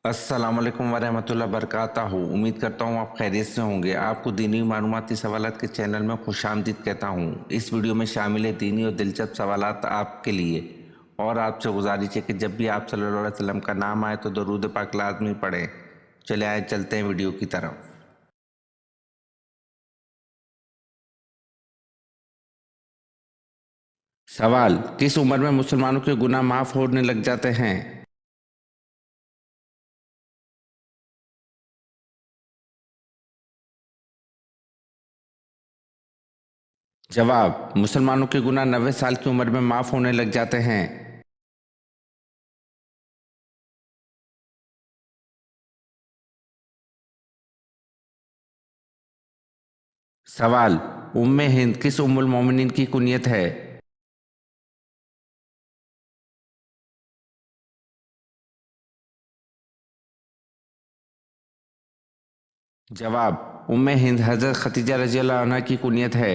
अस्सलाम वालेकुम वरहमतुल्लाह वबरकातुहू। उम्मीद करता हूँ आप खैरियत से होंगे। आपको दीनी मालूमाती सवालात के चैनल में खुशामदीद कहता हूँ। इस वीडियो में शामिल है दीनी और दिलचस्प सवालात आपके लिए। और आपसे गुजारिश है कि जब भी आप सल्लल्लाहु अलैहि वसल्लम का नाम आए तो दरूद पाक लाज़मी पढ़ें। चले आए चलते हैं वीडियो की तरफ। सवाल: किस उम्र में मुसलमानों के गुनाह माफ़ होने लग जाते हैं? जवाब: मुसलमानों के गुनाह 90 साल की उम्र में माफ़ होने लग जाते हैं। सवाल: उम्मे हिंद किस उम्मुल मोमिनीन की कुनियत है? जवाब: उम्मे हिंद हज़रत खदीजा रज़ियल्लाहु अन्हा की कुनियत है।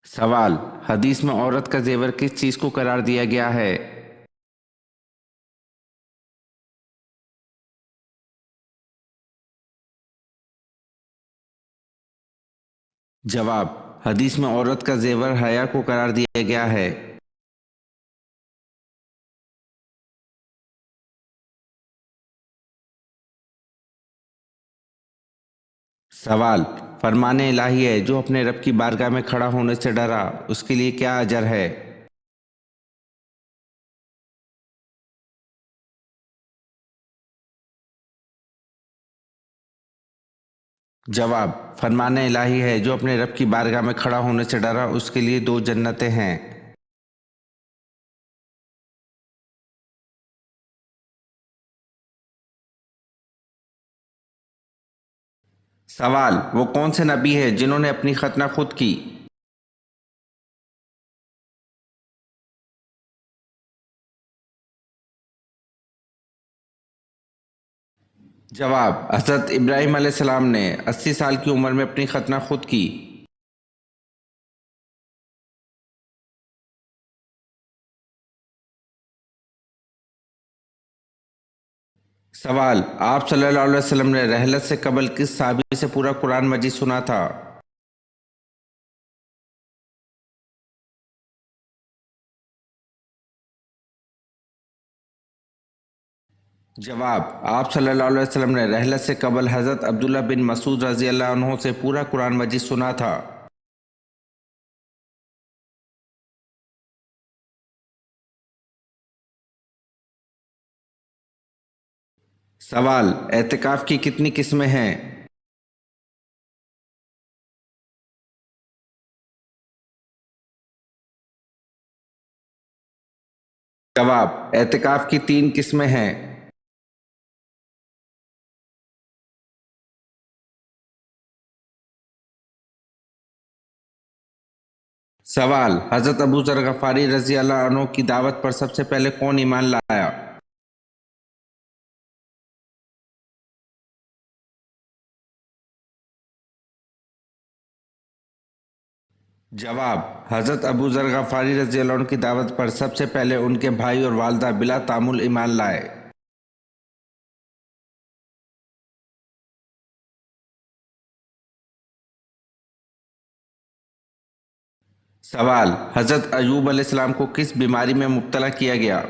सवाल: हदीस में औरत का जेवर किस चीज़ को करार दिया गया है? जवाब: हदीस में औरत का जेवर हया को करार दिया गया है। सवाल: फरमाने इलाही है जो अपने रब की बारगाह में खड़ा होने से डरा उसके लिए क्या अजर है? जवाब: फरमाने इलाही है जो अपने रब की बारगाह में खड़ा होने से डरा उसके लिए 2 जन्नतें हैं। सवाल: वो कौन से नबी है जिन्होंने अपनी खतना खुद की? जवाब: हज़रत इब्राहीम अलैहिस्सलाम ने 80 साल की उम्र में अपनी खतना खुद की। सवाल: आप सल्लल्लाहु अलैहि वसल्लम ने रहलत से कबल किस सहाबी से पूरा कुरान मजीद सुना था? जवाब: आप सल्लल्लाहु अलैहि वसल्लम ने रहलत से कबल हज़रत अब्दुल्ला बिन मसूद रज़ी अल्लाह अन्हो से पूरा कुरान मजीद सुना था। सवाल: एतिकाफ की कितनी किस्में हैं? जवाब: एतिकाफ की 3 किस्में हैं। सवाल: हज़रत अबू ज़र गफ़ारी रज़ी अल्लाह अन्हो की दावत पर सबसे पहले कौन ईमान लाया? जवाब: हज़रत अबू ज़र गफ़ारी रज़ी अल्लाह अन्हु की दावत पर सबसे पहले उनके भाई और वालदा बिला तामुल ईमान लाए। सवाल: हज़रत अय्यूब अलैहिस्सलाम को किस बीमारी में मुब्तला किया गया?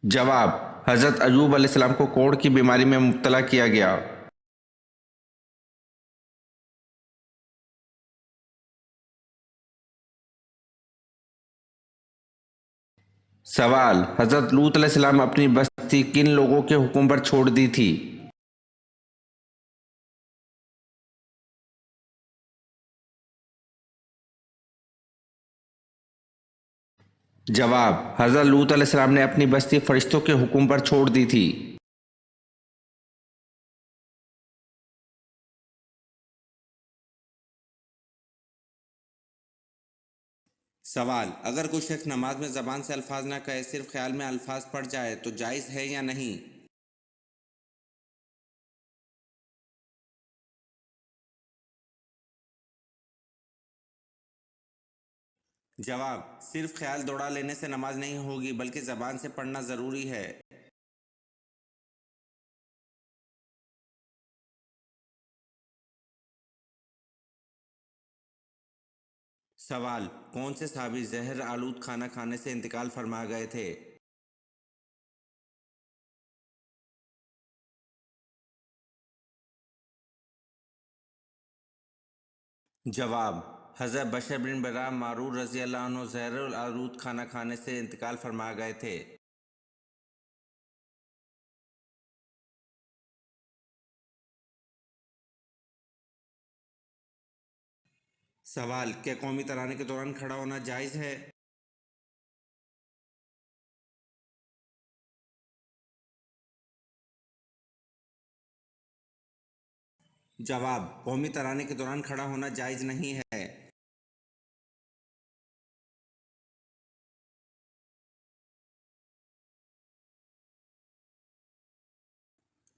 जवाब: हज़रत अय्यूब अलैहिस्सलाम को कोढ़ की बीमारी में मुब्तला किया गया। सवाल: हज़रत लूत अलैहिस्सलाम अपनी बस्ती किन लोगों के हुक्म पर छोड़ दी थी? जवाब: हज़रत लूत अलैहिस्सलाम ने अपनी बस्ती फरिश्तों के हुक्म पर छोड़ दी थी। سوال: اگر کوئی شخص نماز میں زبان سے الفاظ نہ کہے، صرف خیال میں الفاظ پڑھ جائے تو جائز ہے یا نہیں؟ جواب: صرف خیال دوڑا لینے سے نماز نہیں ہوگی، بلکہ زبان سے پڑھنا ضروری ہے۔ سوال: کون سے صحابی زہر آلود کھانا کھانے سے انتقال فرما گئے تھے؟ جواب: حضرت بشر بن برا معرور رضی اللہ عنہ زہر آلود کھانا کھانے سے انتقال فرما گئے تھے۔ سوال: کیا قومی ترانے کے دوران کھڑا ہونا جائز ہے؟ جواب: قومی ترانے کے دوران کھڑا ہونا جائز نہیں ہے۔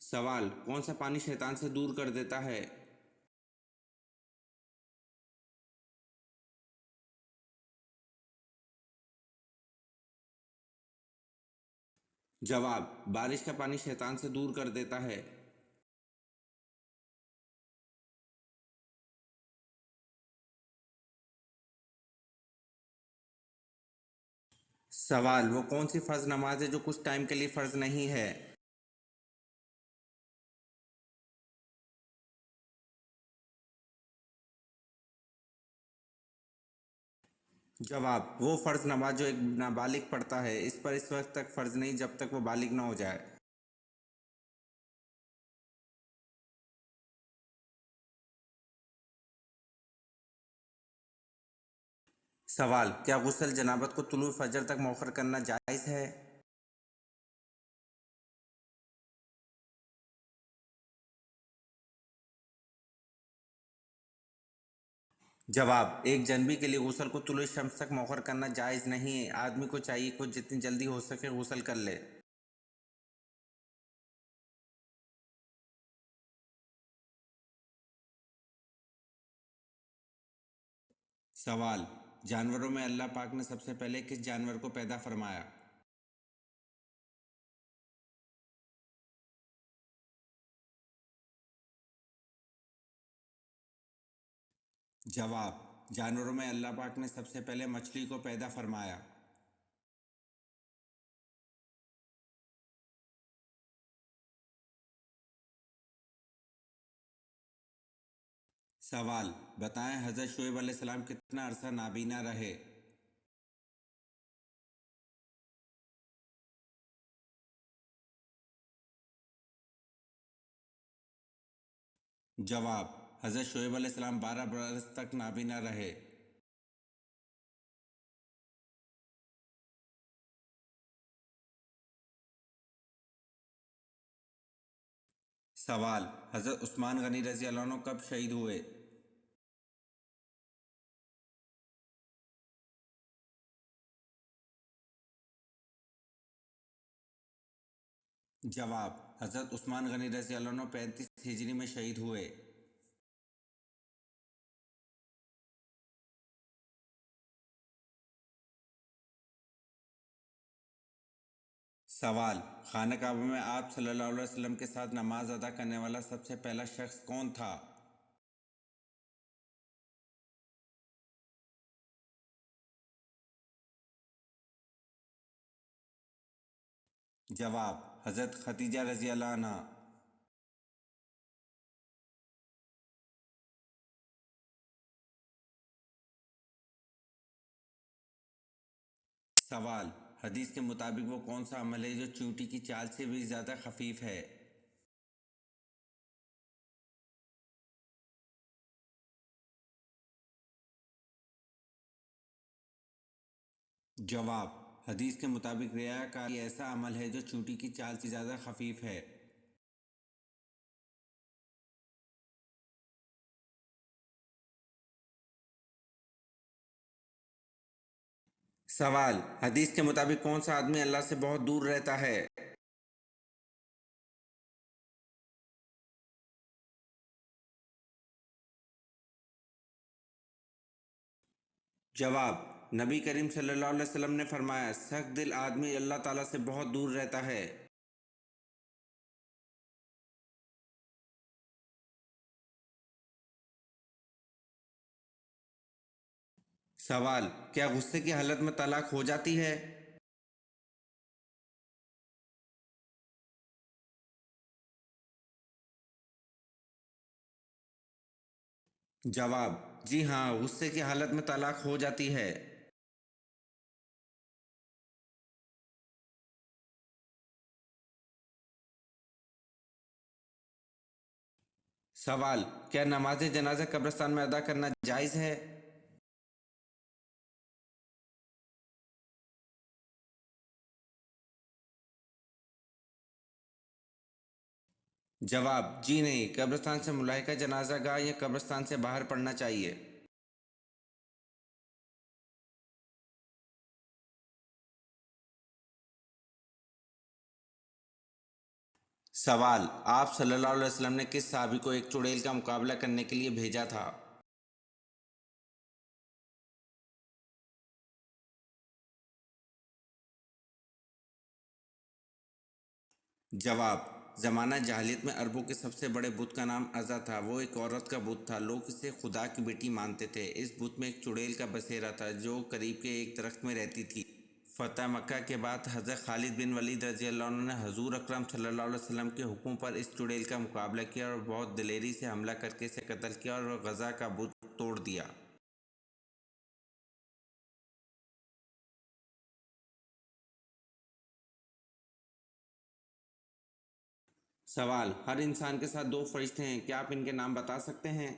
سوال: کون سا پانی شیطان سے دور کر دیتا ہے؟ جواب: بارش کا پانی شیطان سے دور کر دیتا ہے۔ سوال: وہ کون سی فرض نماز ہے جو کچھ ٹائم کے لیے فرض نہیں ہے؟ جواب: وہ فرض نماز جو ایک نابالغ پڑھتا ہے، اس پر اس وقت تک فرض نہیں جب تک وہ بالغ نہ ہو جائے۔ سوال: کیا غسل جنابت کو طلوع فجر تک مؤخر کرنا جائز ہے؟ جواب: ایک جنبی کے لیے غسل کو طلوع شمس تک مؤخر کرنا جائز نہیں ہے۔ آدمی کو چاہیے کہ جتنی جلدی ہو سکے غسل کر لے۔ سوال: جانوروں میں اللہ پاک نے سب سے پہلے کس جانور کو پیدا فرمایا؟ جواب: جانوروں میں اللہ پاک نے سب سے پہلے مچھلی کو پیدا فرمایا۔ سوال: بتائیں حضرت شعیب علیہ السلام کتنا عرصہ نابینا رہے؟ جواب: حضرت شعیب علیہ السلام 12 برس تک نابینا رہے۔ سوال: حضرت عثمان غنی رضی اللہ عنہ کب شہید ہوئے؟ جواب: حضرت عثمان غنی رضی اللہ عنہ 35 ہجری میں شہید ہوئے۔ سوال: خانہ کعبہ میں آپ صلی اللہ علیہ وسلم کے ساتھ نماز ادا کرنے والا سب سے پہلا شخص کون تھا؟ جواب: حضرت خدیجہ رضی اللہ عنہ۔ سوال: حدیث کے مطابق وہ کون سا عمل ہے جو چیونٹی کی چال سے بھی زیادہ خفیف ہے؟ جواب: حدیث کے مطابق ریا کاری ایسا عمل ہے جو چیونٹی کی چال سے زیادہ خفیف ہے۔ सवाल, हदीस के मुताबिक कौन सा आदमी अल्लाह से बहुत दूर रहता है? जवाब, नबी करीम सल्लल्लाहु अलैहि वसल्लम ने फरमाया, सख्त दिल आदमी अल्लाह ताला से बहुत दूर रहता है। सवाल, क्या गुस्से की हालत में तलाक हो जाती है? जवाब, जी हाँ, गुस्से की हालत में तलाक हो जाती है। सवाल, क्या नमाज जनाजा कब्रिस्तान में अदा करना जायज़ है? जवाब, जी नहीं, कब्रिस्तान से मुलाहिका जनाजा गाह या कब्रिस्तान से बाहर पढ़ना चाहिए। सवाल, आप सल्लल्लाहु अलैहि वसल्लम ने किस सहाबी को एक चुड़ैल का मुकाबला करने के लिए भेजा था? जवाब, ज़माना जहालियत में अरबों के सबसे बड़े बुत का नाम अज़ा था। वो एक औरत का बुत था। लोग इसे खुदा की बेटी मानते थे। इस बुत में एक चुड़ैल का बसेरा था जो करीब के एक दरख्त में रहती थी। फ़तह मक्का के बाद हज़रत खालिद बिन वलीद रज़ी अल्लाह अन्हु ने हजूर अकरम सल्लल्लाहु अलैहि वसल्लम के हुक्म पर इस चुड़ैल का मुकाबला किया और बहुत दिलेरी से हमला करके इसे कत्ल किया और गज़ा का बुत तोड़ दिया। सवाल, हर इंसान के साथ दो फरिश्ते हैं, क्या आप इनके नाम बता सकते हैं?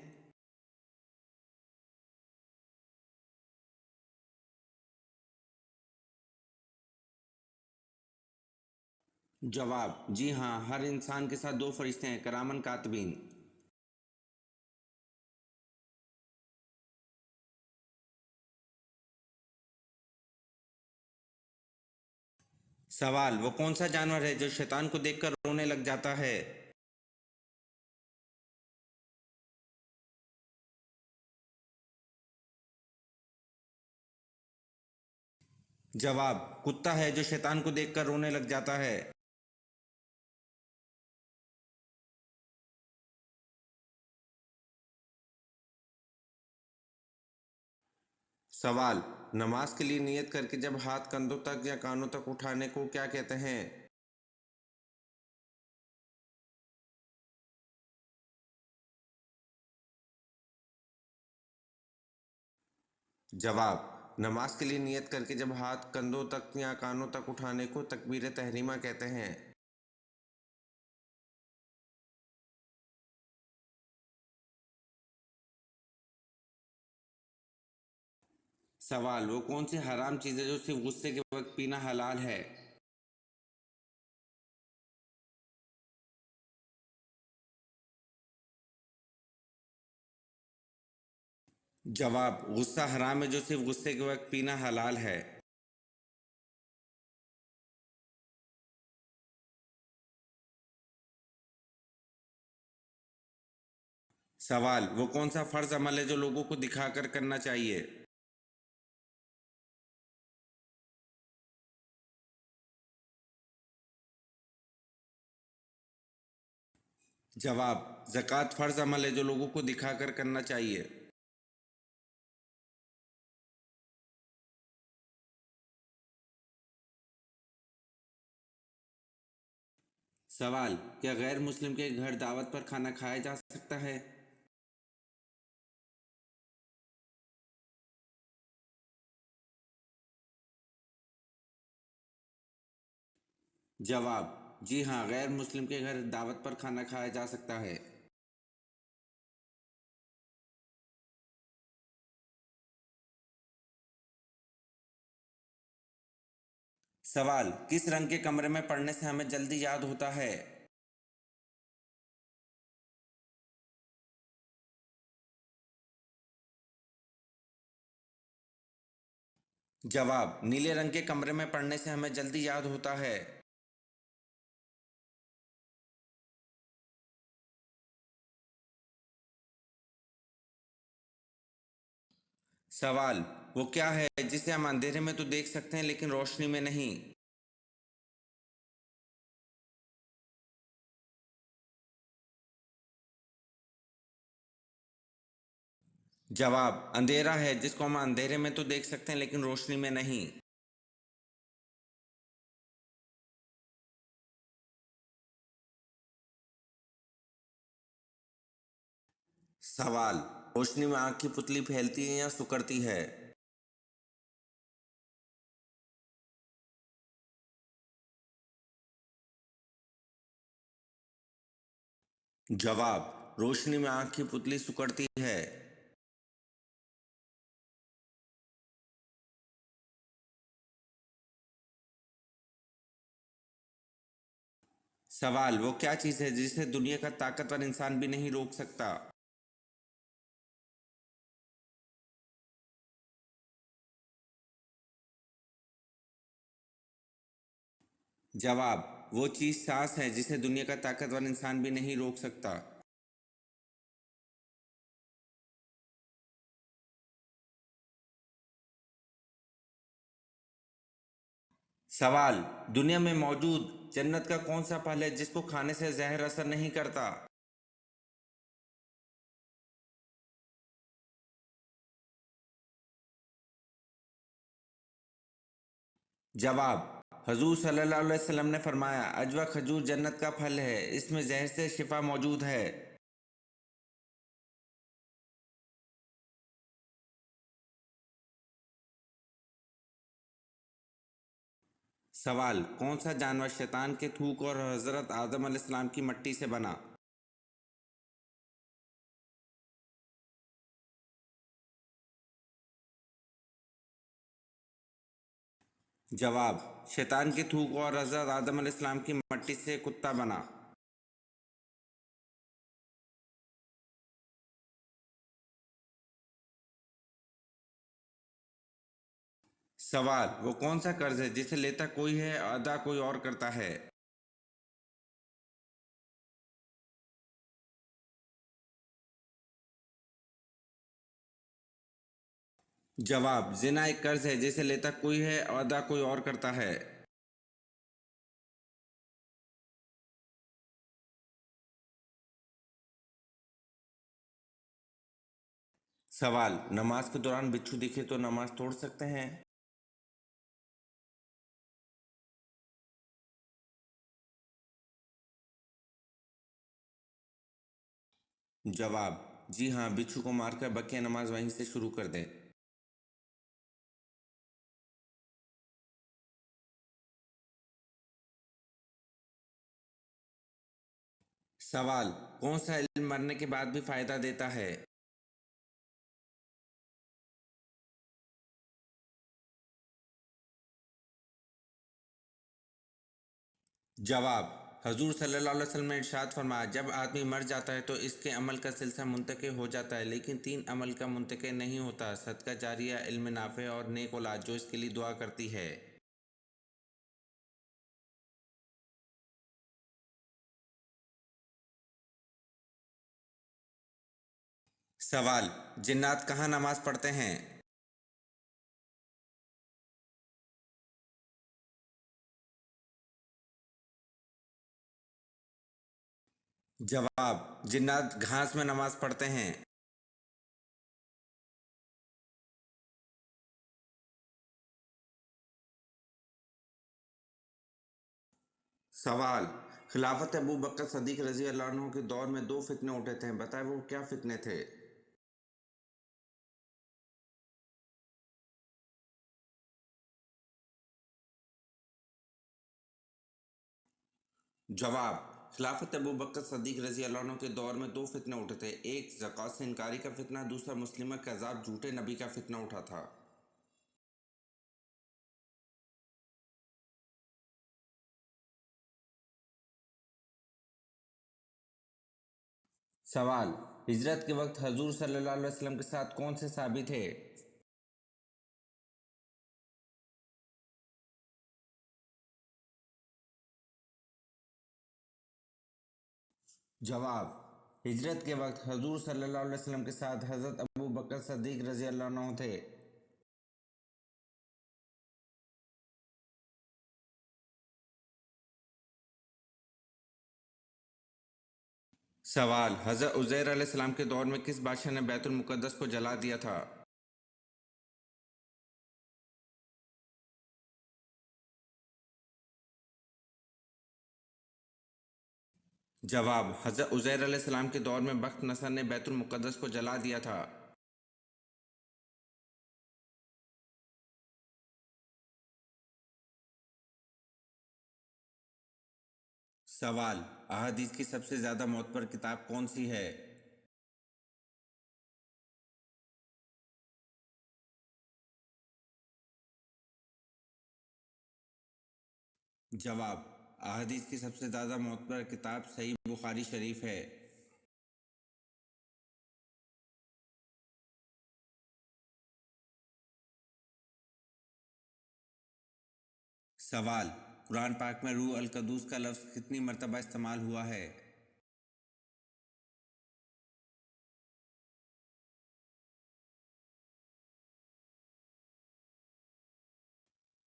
जवाब, जी हाँ, हर इंसान के साथ दो फरिश्ते हैं, करामन कातबीन। सवाल, वो कौन सा जानवर है जो शैतान को देखकर रोने लग जाता है? जवाब, कुत्ता है जो शैतान को देखकर रोने लग जाता है। सवाल, नमाज के लिए नियत करके जब हाथ कंधों तक या कानों तक उठाने को क्या कहते हैं? जवाब, नमाज के लिए नियत करके जब हाथ कंधों तक या कानों तक उठाने को तकबीर तहरीमा कहते हैं। सवाल, वो कौन सी हराम चीज़ है जो सिर्फ गुस्से के वक्त पीना हलाल है? जवाब, गुस्सा हराम है जो सिर्फ गुस्से के वक्त पीना हलाल है। सवाल, वो कौन सा फ़र्ज अमल है जो लोगों को दिखाकर करना चाहिए? जवाब, ज़कात फ़र्ज अमल है जो लोगों को दिखाकर करना चाहिए। सवाल, क्या गैर मुस्लिम के घर दावत पर खाना खाया जा सकता है? जवाब, जी हाँ, गैर मुस्लिम के घर दावत पर खाना खाया जा सकता है। सवाल, किस रंग के कमरे में पढ़ने से हमें जल्दी याद होता है? जवाब, नीले रंग के कमरे में पढ़ने से हमें जल्दी याद होता है। सवाल, वो क्या है जिसे हम अंधेरे में तो देख सकते हैं लेकिन रोशनी में नहीं? जवाब, अंधेरा है जिसको हम अंधेरे में तो देख सकते हैं लेकिन रोशनी में नहीं। सवाल, रोशनी में आंख की पुतली फैलती है या सिकुड़ती है? जवाब, रोशनी में आंख की पुतली सिकुड़ती है। सवाल, वो क्या चीज़ है जिसे दुनिया का ताकतवर इंसान भी नहीं रोक सकता? जवाब, वो चीज़ सांस है जिसे दुनिया का ताकतवर इंसान भी नहीं रोक सकता। सवाल, दुनिया में मौजूद जन्नत का कौन सा फल है जिसको खाने से जहर असर नहीं करता? जवाब, हजूर सल्लल्लाहु अलैहि वसल्लम ने फरमाया, अजवा खजूर जन्नत का फल है, इसमें जहर से शिफा मौजूद है। सवाल, कौन सा जानवर शैतान के थूक और हजरत आदम अलैहिस्सलाम की मट्टी से बना? जवाब, शैतान के थूक और हजरत आदम अलैहिस्सलाम की मट्टी से कुत्ता बना। सवाल, वो कौन सा कर्ज है जिसे लेता कोई है अदा कोई और करता है? जवाब, जिना एक कर्ज है जिसे लेता कोई है अदा कोई और करता है। सवाल, नमाज के दौरान बिच्छू दिखे तो नमाज तोड़ सकते हैं? जवाब, जी हाँ, बिच्छू को मारकर बकिया नमाज वहीं से शुरू कर दें। सवाल, कौन सा इल्म मरने के बाद भी फायदा देता है? जवाब, हजूर सल्लल्लाहु अलैहि वसल्लम ने इरशाद फरमाया, जब आदमी मर जाता है तो इसके अमल का सिलसिला मुंतक़े हो जाता है लेकिन तीन अमल का मुंतक़े नहीं होता, सदका जारिया, इल्म नाफ़े और नेक औलाद जो इसके लिए दुआ करती है। सवाल, जिन्नात कहाँ नमाज पढ़ते हैं? जवाब, जिन्नात घास में नमाज पढ़ते हैं। सवाल, खिलाफत अबू बकर सदीक रजी अल्लाह अन्हु के दौर में दो फितने उठे थे, बताए वो क्या फितने थे? जवाब, खिलाफत अबू बकर सदीक रजी अल्लाह अन्हु के दौर में दो फितने उठे थे, एक ज़कात से इनकारी का फितना, दूसरा मुस्लिमा कज़ाब झूठे नबी का फितना उठा था। सवाल, हिजरत के वक्त हजूर सल्लल्लाहु अलैहि वसल्लम के साथ कौन से साहबी थे? जवाब: हिजरत के वक्त हजूर सल्लल्लाहु अलैहि वसल्लम के साथ हज़रत अबू बकर सिद्दीक़ रज़ी अल्लाह अन्हु थे। सवाल: हज़रत उज़ैर अलैहिस्सलाम के दौर में किस बादशाह ने बैतुल मुक़द्दस को जला दिया था? जवाब: हज़रत उज़ैर अलैहिस्सलाम के दौर में बख्त नसर ने बैतुल मुक़द्दस को जला दिया था। सवाल: अहादीस की सबसे ज़्यादा मोतबर किताब कौन सी है? जवाब: अहादीस की सबसे ज़्यादा मोतबर किताब सही बुखारी शरीफ है। सवाल: कुरान पाक में रूह अल क़ुद्दूस का लफ्ज़ कितनी मरतबा इस्तेमाल हुआ है?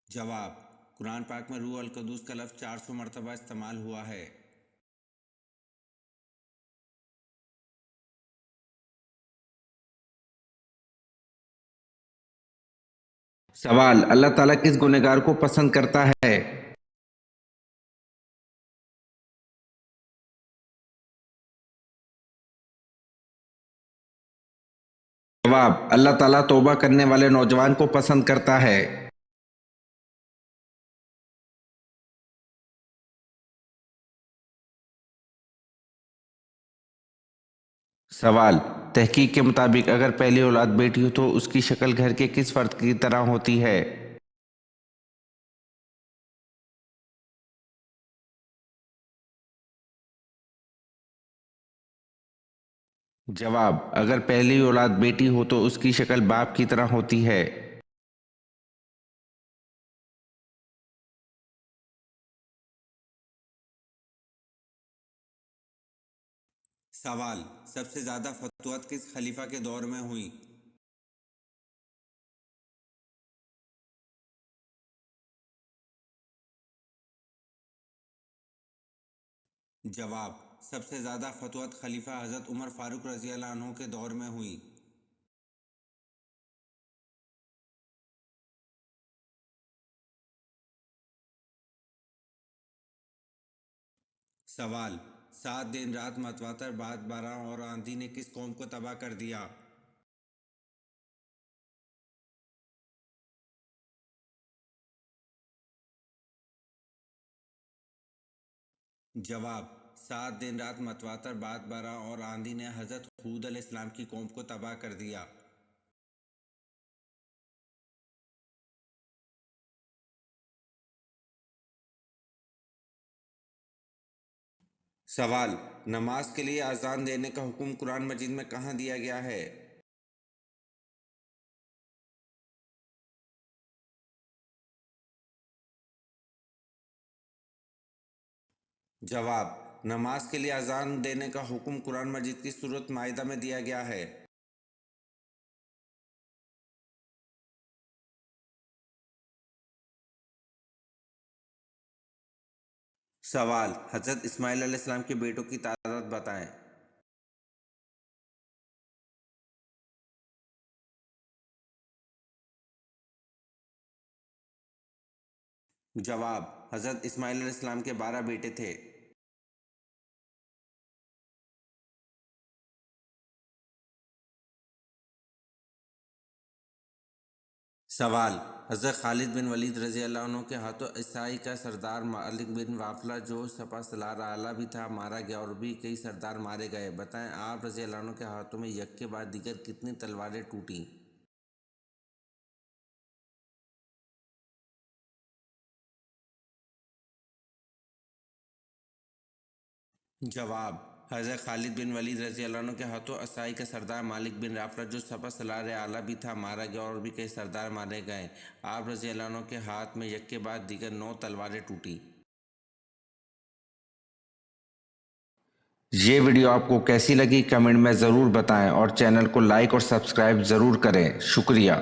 जवाब: कुरान पाक में रूह अल क़ुद्दूस का लफ्ज़ 400 मरतबा इस्तेमाल हुआ है। सवाल: अल्लाह ताला किस गुनहगार को पसंद करता है? जवाब: अल्लाह ताला तौबा करने वाले नौजवान को पसंद करता है। सवाल: तहकीक के मुताबिक अगर पहली औलाद बेटी हो तो उसकी शक्ल घर के किस फर्द की तरह होती है? जवाब: अगर पहली औलाद बेटी हो तो उसकी शक्ल बाप की तरह होती है। सवाल: सबसे ज़्यादा फतवात किस खलीफा के दौर में हुई? जवाब: सबसे ज़्यादा फतवात खलीफा हज़रत उमर फारूक रज़ी अल्लाह अन्हु के दौर में हुई। सवाल: 7 दिन रात मतवातर बाद बारह और आंधी ने किस कौम को तबाह कर दिया? जवाब: 7 दिन रात मतवातर बाद बारह और आंधी ने हज़रत हूद अलैहिस्सलाम की कौम को तबाह कर दिया। सवाल: नमाज के लिए अजान देने का हुक्म कुरान मजीद में कहाँ दिया गया है? जवाब: नमाज के लिए अजान देने का हुक्म कुरान मजीद की सूरत माइदा में दिया गया है। सवाल: हज़रत इस्माइल अलैहिस्सलाम के बेटों की तादाद बताएं। जवाब: हज़रत इस्माइल अलैहिस्सलाम के 12 बेटे थे। सवाल: हज़रत खालिद बिन वलीद रज़ी अल्लाह अन्हु के हाथों ईसाई का सरदार मालिक बिन वाफला जो सपा सलार आला भी था मारा गया और भी कई सरदार मारे गए। बताएं आप रज़ी अल्लाह अन्हु के हाथों में एक के बाद दीगर कितनी तलवारें टूटी? जवाब: हज़रत खालिद बिन वलीद रज़ी अल्लाह अन्हु के हाथों असाई का सरदार मालिक बिन वाफला जो सपा सलार आला भी था मारा गया और भी कई सरदार मारे गए। आप रज़ी अल्लाह अन्हु के हाथ में एक के बाद दीगर 9 तलवारें टूटी। یہ ویڈیو آپ کو کیسی لگی کمنٹ میں ضرور بتائیں اور چینل کو لائک اور سبسکرائب ضرور کریں. شکریہ.